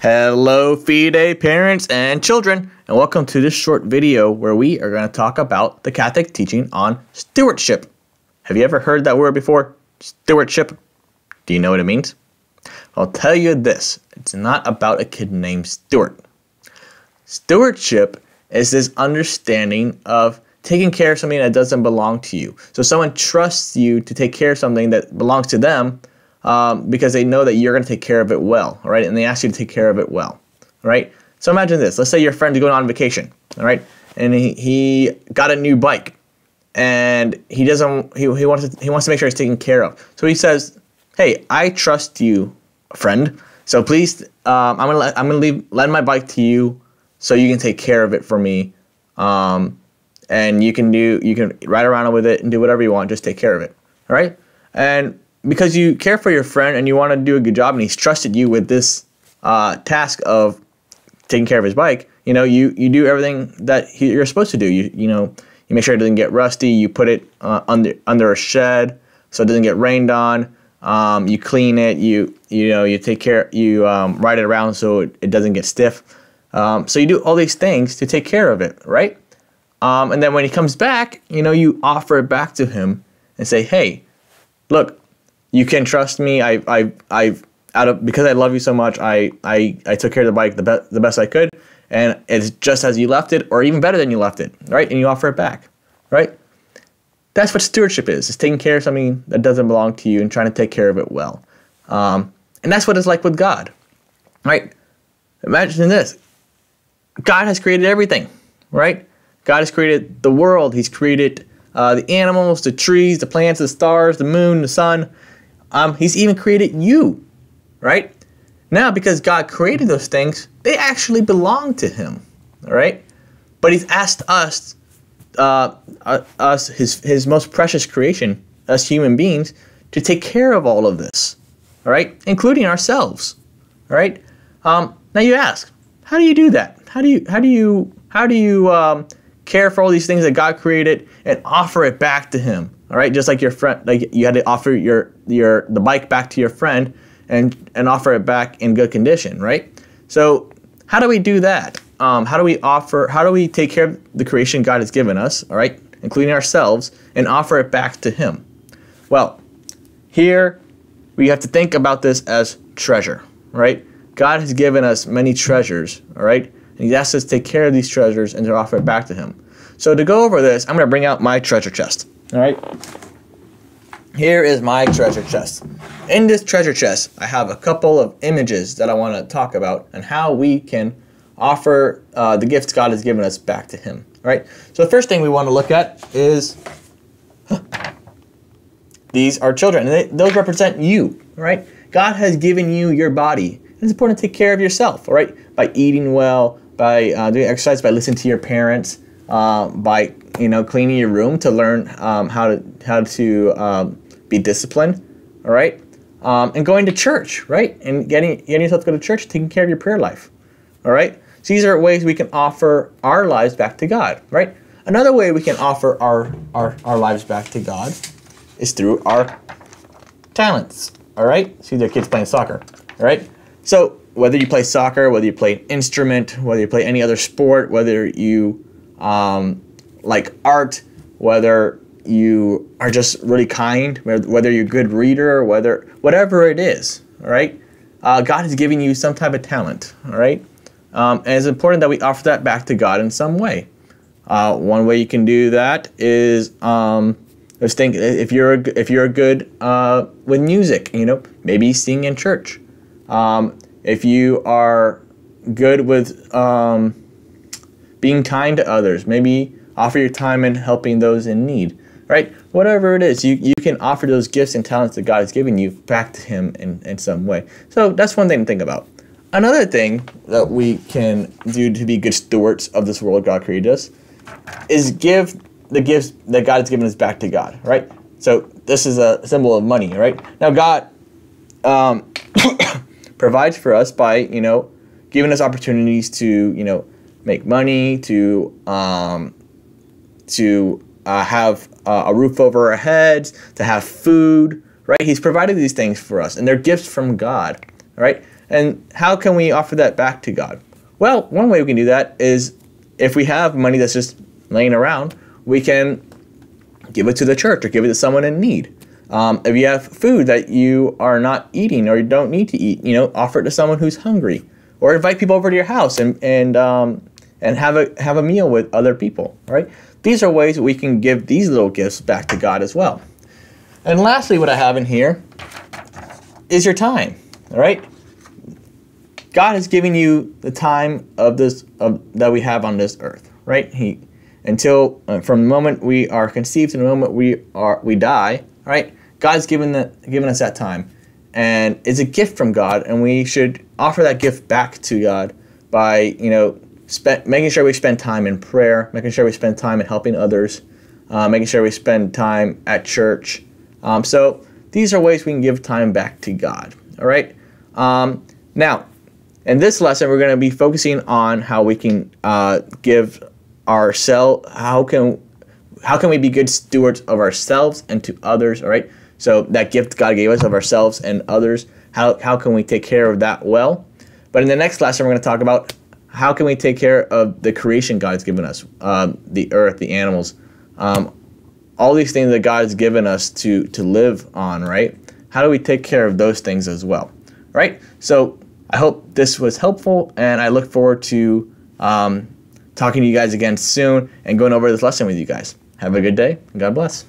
Hello Fide parents and children, and welcome to this short video where we are going to talk about the Catholic teaching on stewardship. Have you ever heard that word before? Stewardship? Do you know what it means? I'll tell you this, it's not about a kid named Stewart. Stewardship is this understanding of taking care of something that doesn't belong to you. So someone trusts you to take care of something that belongs to them because they know that you're going to take care of it well, all right? And they ask you to take care of it well, all right? So imagine this. Let's say your friend's going on vacation, all right? And he got a new bike, and he wants to make sure it's taken care of. So he says, "Hey, I trust you, friend. So please, I'm gonna lend my bike to you, so you can take care of it for me, and you can ride around with it and do whatever you want. Just take care of it, all right?" And because you care for your friend and you want to do a good job, and he's trusted you with this task of taking care of his bike, you do everything that you're supposed to do. You make sure it doesn't get rusty. You put it under a shed so it doesn't get rained on. You clean it. You take care. You ride it around so it doesn't get stiff. So you do all these things to take care of it, right? And then when he comes back, you offer it back to him and say, "Hey, look, you can trust me. Because I love you so much, I took care of the bike the best I could, and it's just as you left it, or even better than you left it, right?" And you offer it back, right? That's what stewardship is. It's taking care of something that doesn't belong to you and trying to take care of it well. And that's what it's like with God, right? Imagine this. God has created everything, right? God has created the world. He's created the animals, the trees, the plants, the stars, the moon, the sun. He's even created you, right? Now, because God created those things, they actually belong to him, all right? But he's asked us, his most precious creation, us human beings, to take care of all of this, all right? Including ourselves, all right? Now you ask, how do you do that? How do you care for all these things that God created and offer it back to him? All right, just like your friend, like you had to offer the bike back to your friend and offer it back in good condition, right? So how do we do that? How do we take care of the creation God has given us, all right, including ourselves, and offer it back to him? Well, here we have to think about this as treasure, right? God has given us many treasures, all right? And he's asked us to take care of these treasures and to offer it back to him. So to go over this, I'm going to bring out my treasure chest. All right, here is my treasure chest. In this treasure chest, I have a couple of images that I want to talk about and how we can offer the gifts God has given us back to him. All right, so the first thing we want to look at is these are children, and those represent you. All right, God has given you your body. It's important to take care of yourself. All right, by eating well, by doing exercise, by listening to your parents, by cleaning your room to learn how to be disciplined, all right, and going to church, right, and getting yourself to go to church, taking care of your prayer life, all right. So these are ways we can offer our lives back to God, right? Another way we can offer our lives back to God is through our talents, all right. See, their kids playing soccer, all right. So whether you play soccer, whether you play an instrument, whether you play any other sport, whether you like art, whether you are just really kind, whether you're a good reader, whatever it is, all right? God has given you some type of talent, all right? And it's important that we offer that back to God in some way. One way you can do that is let's think if you're good with music, maybe sing in church. If you are good with being kind to others, maybe offer your time in helping those in need, right? Whatever it is, you can offer those gifts and talents that God has given you back to him in some way. So that's one thing to think about. Another thing that we can do to be good stewards of this world God created us is give the gifts that God has given us back to God, right? So this is a symbol of money, right? Now God provides for us by, giving us opportunities to, make money, to have a roof over our heads, to have food, right? He's provided these things for us, and they're gifts from God, right? And how can we offer that back to God? Well, one way we can do that is if we have money that's just laying around, we can give it to the church or give it to someone in need. If you have food that you are not eating or you don't need to eat, offer it to someone who's hungry, or invite people over to your house and have a meal with other people. All right, these are ways we can give these little gifts back to God as well. And lastly, what I have in here is your time. All right, God has given you the time that we have on this earth. Right, from the moment we are conceived to the moment we die. All right, God's given us that time, and it's a gift from God, and we should offer that gift back to God by making sure we spend time in prayer, making sure we spend time in helping others, making sure we spend time at church. So these are ways we can give time back to God. All right. Now, in this lesson, we're going to be focusing on how we can give ourselves. How can we be good stewards of ourselves and to others? All right. So that gift God gave us of ourselves and others, how can we take care of that well? But in the next lesson, we're going to talk about how can we take care of the creation God's given us, the earth, the animals, all these things that God has given us to live on, right? How do we take care of those things as well, right? So I hope this was helpful, and I look forward to talking to you guys again soon and going over this lesson with you guys. Have a good day, and God bless.